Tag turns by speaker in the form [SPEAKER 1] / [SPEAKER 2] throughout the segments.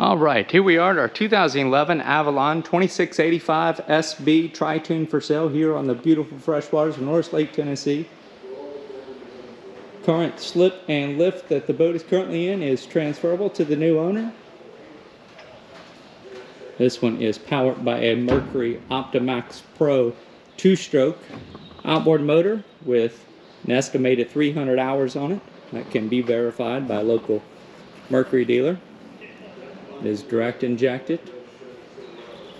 [SPEAKER 1] All right, here we are at our 2011 Avalon 2685 SB Tri-Tune for sale here on the beautiful freshwaters of Norris Lake, Tennessee. Current slip and lift that the boat is currently in is transferable to the new owner. This one is powered by a Mercury Optimax Pro 2-stroke outboard motor with an estimated 300 hours on it. That can be verified by a local Mercury dealer. It is direct injected.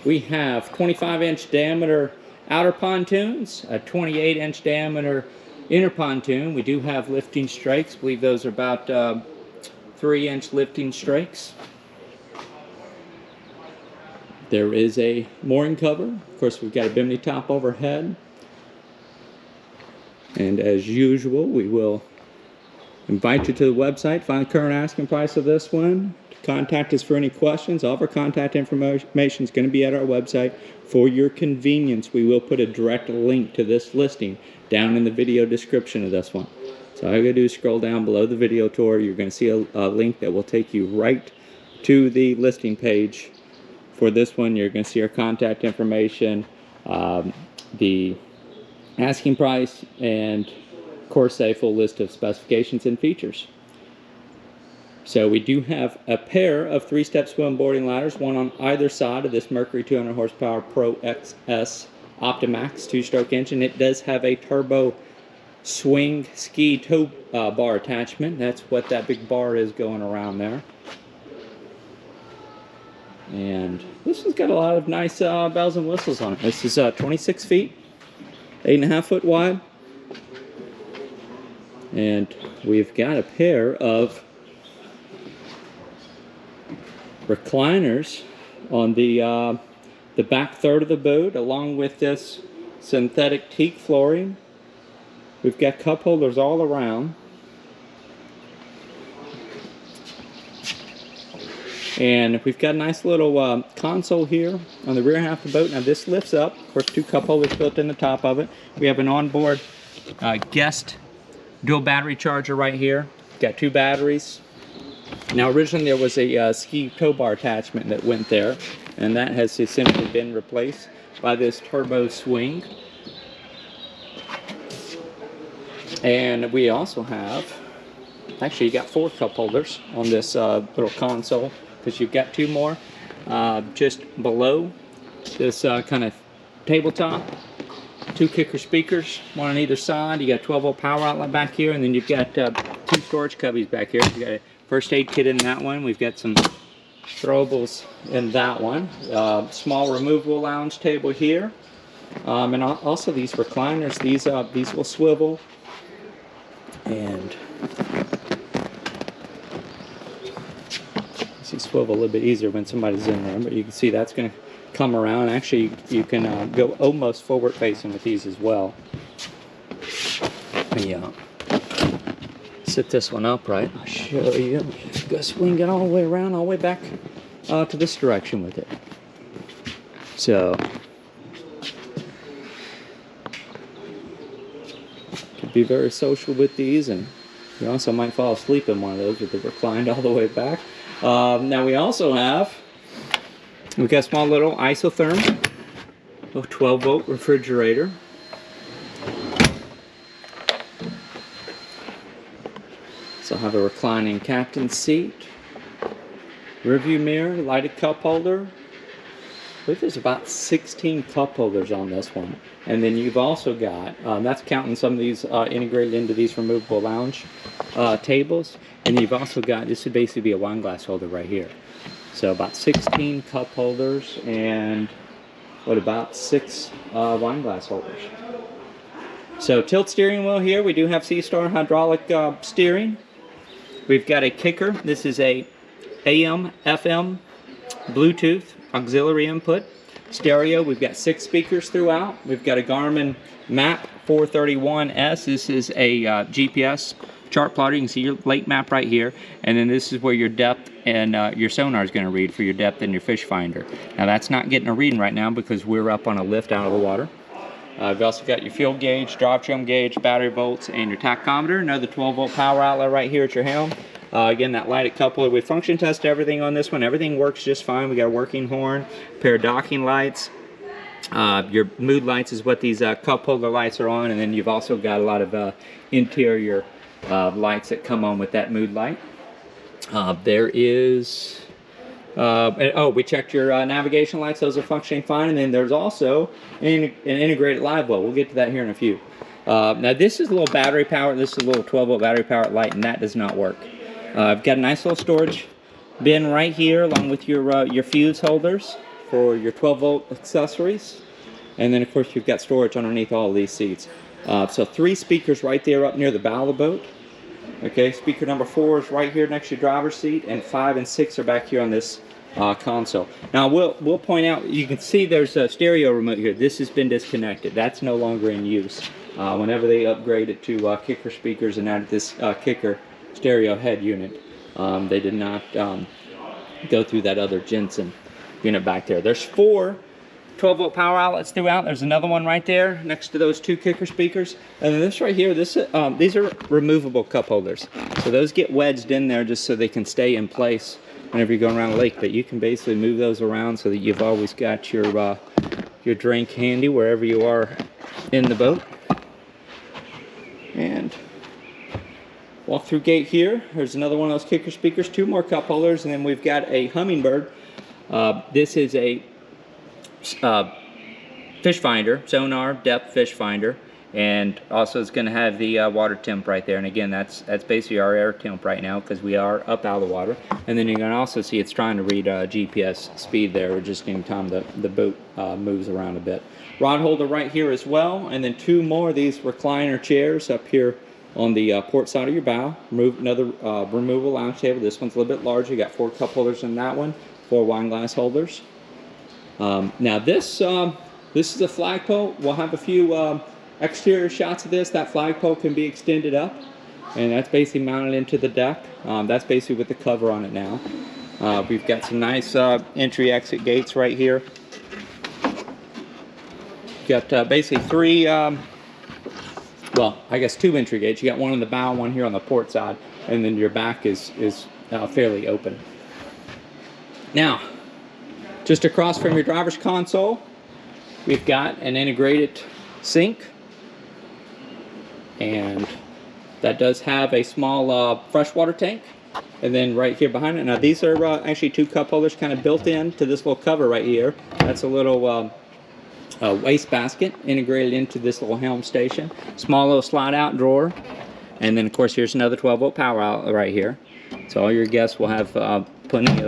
[SPEAKER 1] We have 25-inch diameter outer pontoons, a 28-inch diameter inner pontoon. We do have lifting strakes. I believe those are about 3-inch lifting strakes. There is a mooring cover. Of course, we've got a bimini top overhead. And as usual, we will invite you to the website, find the current asking price of this one. Contact us for any questions. All of our contact information is going to be at our website. For your convenience, we will put a direct link to this listing down in the video description of this one. So all you got to do is scroll down below the video tour. You're going to see a link that will take you right to the listing page for this one. You're going to see our contact information, the asking price, and of course a full list of specifications and features. So we do have a pair of 3-step swim boarding ladders, one on either side of this Mercury 200 horsepower Pro XS Optimax 2-stroke engine. It does have a turbo swing ski tow bar attachment. That's what that big bar is going around there. And this one's got a lot of nice bells and whistles on it. This is 26 feet, 8.5 foot wide. And we've got a pair of recliners on the back third of the boat, along with this synthetic teak flooring. We've got cup holders all around. And we've got a nice little console here on the rear half of the boat. Now this lifts up. Of course, 2 cup holders built in the top of it. We have an onboard guest dual battery charger right here. Got 2 batteries. Now originally there was a ski tow bar attachment that went there, and that has essentially been replaced by this turbo swing. And we also have, actually you got 4 cup holders on this little console, because you've got 2 more just below this kind of tabletop. 2 kicker speakers, one on either side. You got a 12-volt power outlet back here, and then you've got 2 storage cubbies back here. You got a first aid kit in that one. We've got some throwables in that one. Small removable lounge table here, and also these recliners. These will swivel, and you swivel a little bit easier when somebody's in there. But you can see that's going to come around. Actually, you can go almost forward facing with these as well. Yeah. Set this one upright. I'll show you. Go swing it all the way around, all the way back to this direction with it. So, could be very social with these, and you also might fall asleep in one of those with it reclined all the way back. Now we also have, we've got a small little isotherm, a 12-volt refrigerator. So have a reclining captain's seat, rearview mirror, lighted cup holder. I believe there's about 16 cup holders on this one. And then you've also got, that's counting some of these integrated into these removable lounge tables. And you've also got, this would basically be a wine glass holder right here. So about 16 cup holders and what, about 6 wine glass holders. So tilt steering wheel here. We do have SeaStar hydraulic steering. We've got a kicker. This is a AM, FM, Bluetooth, auxiliary input. Stereo, we've got 6 speakers throughout. We've got a Garmin Map 431S. This is a GPS chart plotter. You can see your lake map right here. And then this is where your depth and your sonar is going to read for your depth and your fish finder. Now that's not getting a reading right now because we're up on a lift out of the water. You've also got your fuel gauge, drive trim gauge, battery volts, and your tachometer. Another 12-volt power outlet right here at your helm. Again, that lighted cup holder, we function test everything on this one. Everything works just fine. We got a working horn, pair of docking lights. Your mood lights is what these cup holder lights are on, and then you've also got a lot of interior lights that come on with that mood light. There is oh, we checked your navigation lights. Those are functioning fine. And then there's also an integrated live well. We'll get to that here in a few. Now this is a little battery power. This is a little 12 volt battery powered light, and that does not work. I've got a nice little storage bin right here, along with your fuse holders for your 12 volt accessories. And then of course you've got storage underneath all of these seats. So 3 speakers right there up near the bow of the boat. Okay, speaker number 4 is right here next to your driver's seat, and 5 and 6 are back here on this console. Now we'll point out, you can see there's a stereo remote here. This has been disconnected. That's no longer in use. Whenever they upgrade it to kicker speakers and added this kicker stereo head unit, they did not go through that other Jensen unit back there. There's 4 12 volt power outlets throughout. There's another one right there next to those 2 kicker speakers. And then this right here, these are removable cup holders. So those get wedged in there just so they can stay in place whenever you're going around the lake. But you can basically move those around so that you've always got your drink handy wherever you are in the boat. And walk through gate here. There's another one of those kicker speakers, 2 more cup holders, and then we've got a Humminbird. This is a fish finder, sonar depth fish finder, and also it's going to have the water temp right there. And again, that's basically our air temp right now because we are up out of the water. And then you're going to also see it's trying to read GPS speed there, just anytime the boat moves around a bit. Rod holder right here as well, and then 2 more of these recliner chairs up here on the port side of your bow. Another removable lounge table. This one's a little bit larger. You got 4 cup holders in that one, 4 wine glass holders. Now this is a flagpole. We'll have a few exterior shots of this. That flagpole can be extended up, and that's basically mounted into the deck. That's basically with the cover on it now. We've got some nice entry-exit gates right here. Got basically 3, well, I guess 2 entry gates. You got one on the bow, one here on the port side, and then your back is fairly open. Now, just across from your driver's console, we've got an integrated sink, and that does have a small freshwater tank. And then right here behind it, now these are actually 2 cup holders kind of built in to this little cover right here. That's a little waste basket integrated into this little helm station. Small little slide out drawer. And then of course here's another 12 volt power outlet right here. So all your guests will have plenty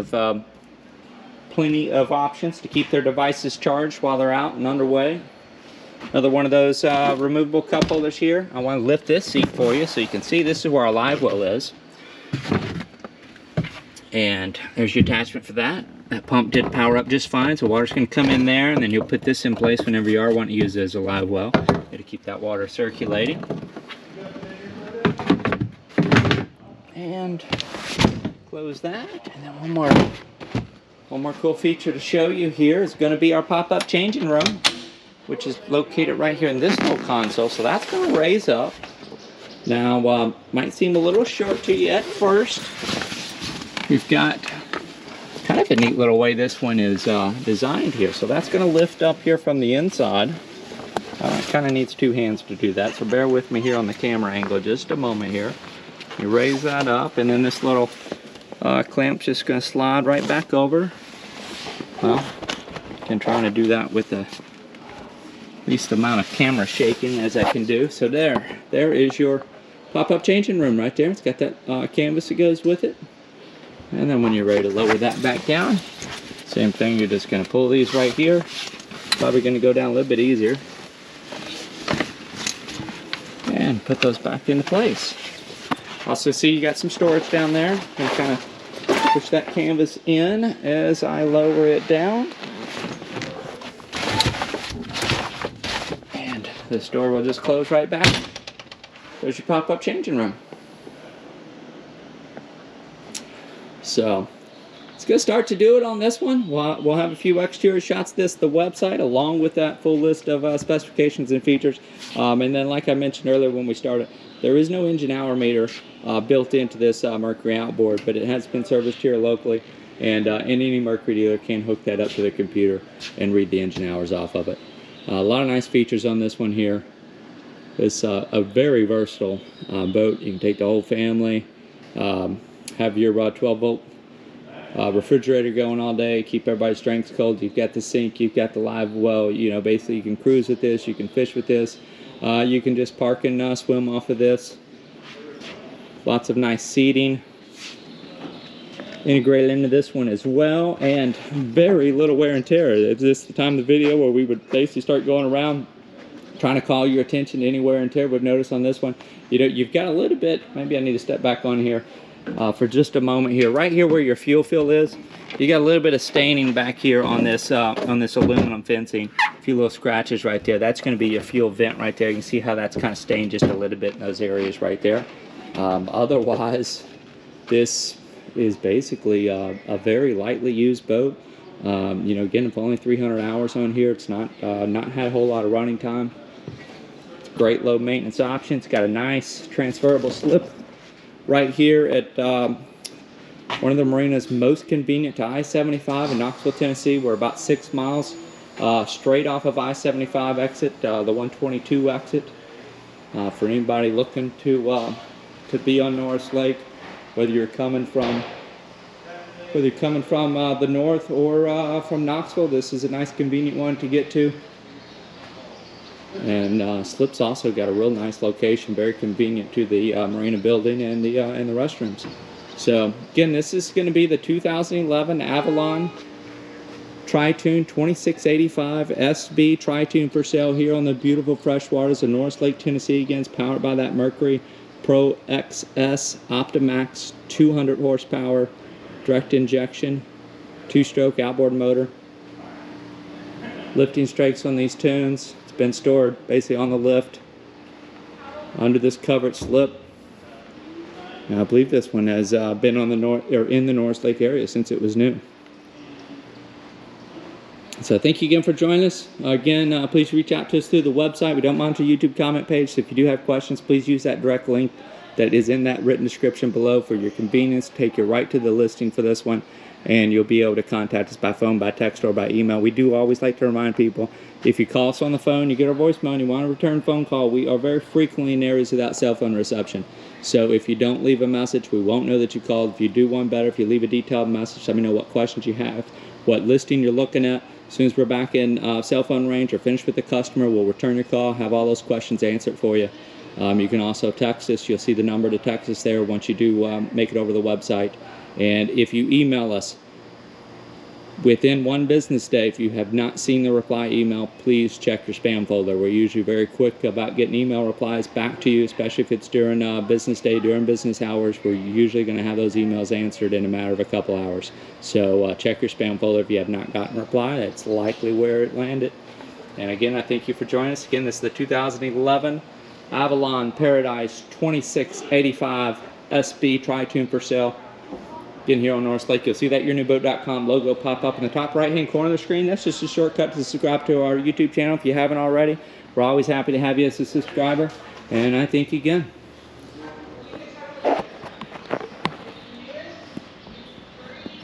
[SPEAKER 1] of options to keep their devices charged while they're out and underway. Another one of those removable cup holders here. I want to lift this seat for you so you can see this is where our live well is. And there's your attachment for that. That pump did power up just fine, so water's going to come in there, and then you'll put this in place whenever you are wanting to use it as a live well. To keep that water circulating. And close that. And then one more cool feature to show you here is going to be our pop-up changing room, which is located right here in this little console. So that's going to raise up. Now, might seem a little short to you at first. We've got kind of a neat little way this one is designed here. So that's going to lift up here from the inside. It kind of needs 2 hands to do that, so bear with me here on the camera angle just a moment here. You raise that up, and then this little clamp's just going to slide right back over. Well, I'm trying to do that with the least amount of camera shaking as I can do. So there is your pop-up changing room right there. It's got that canvas that goes with it. And then when you're ready to lower that back down, same thing, you're just going to pull these right here. Probably going to go down a little bit easier. And put those back into place. Also see you got some storage down there. And kind of push that canvas in as I lower it down. And this door will just close right back. There's your pop-up changing room. So, It's going to start to do it on this one. We'll have a few exterior shots of this, the website, along with that full list of specifications and features. And then, like I mentioned earlier when we started, there is no engine hour meter built into this Mercury outboard, but it has been serviced here locally, and any Mercury dealer can hook that up to their computer and read the engine hours off of it. A lot of nice features on this one here. It's a very versatile boat. You can take the whole family, have your 12-volt refrigerator going all day, keep everybody's drinks cold. You've got the sink, you've got the live well. You know, basically you can cruise with this, you can fish with this, you can just park and swim off of this. Lots of nice seating integrated into this one as well, and very little wear and tear. Is this the time of the video where we would basically start going around trying to call your attention to any wear and tear? We've noticed on this one, you know, you've got a little bit, maybe I need to step back on here for just a moment here. Right here where your fuel fill is, you got a little bit of staining back here on this aluminum fencing. A few little scratches right there. That's going to be your fuel vent right there. You can see how that's kind of stained just a little bit in those areas right there. Otherwise, this is basically a very lightly used boat. You know, again, for only 300 hours on here, it's not had a whole lot of running time. It's a great low maintenance option. It's got a nice transferable slip right here at one of the marinas most convenient to I-75 in Knoxville, Tennessee. We're about 6 miles straight off of I-75 exit, the 122 exit. For anybody looking to be on Norris Lake, whether you're coming from the north or from Knoxville, this is a nice convenient one to get to. And Slip's also got a real nice location, very convenient to the marina building and the restrooms. So again, this is going to be the 2011 Avalon Tri-Tune 2685 SB Tri-Tune for sale here on the beautiful freshwaters of Norris Lake, Tennessee. Again, it's powered by that Mercury Pro XS Optimax 200 horsepower direct injection 2-stroke outboard motor. Lifting strakes on these tunes. It's been stored basically on the lift under this covered slip. Now, I believe this one has been on the in the Norris Lake area since it was new. So thank you again for joining us. Again, please reach out to us through the website. We don't monitor YouTube comment page, so if you do have questions, please use that direct link that is in that written description below for your convenience. Take you right to the listing for this one, and you'll be able to contact us by phone, by text, or by email. We do always like to remind people, if you call us on the phone, you get our voicemail, and you want to return a phone call, we are very frequently in areas without cell phone reception. So if you don't leave a message, we won't know that you called. If you do one better, if you leave a detailed message, let me know what questions you have, what listing you're looking at. As soon as we're back in cell phone range or finished with the customer, we'll return your call, have all those questions answered for you. You can also text us. You'll see the number to text us there once you do make it over the website. And if you email us within 1 business day, if you have not seen the reply email, please check your spam folder. We're usually very quick about getting email replies back to you, especially if it's during business day, during business hours. We're usually going to have those emails answered in a matter of a couple hours. So check your spam folder if you have not gotten a reply. That's likely where it landed. And again, I thank you for joining us. Again, this is the 2011 Avalon Paradise 2685 SB Tri-Tune for sale. Again, here on Norris Lake, you'll see that yournewboat.com logo pop up in the top right-hand corner of the screen. That's just a shortcut to subscribe to our YouTube channel if you haven't already. We're always happy to have you as a subscriber. And I thank you again.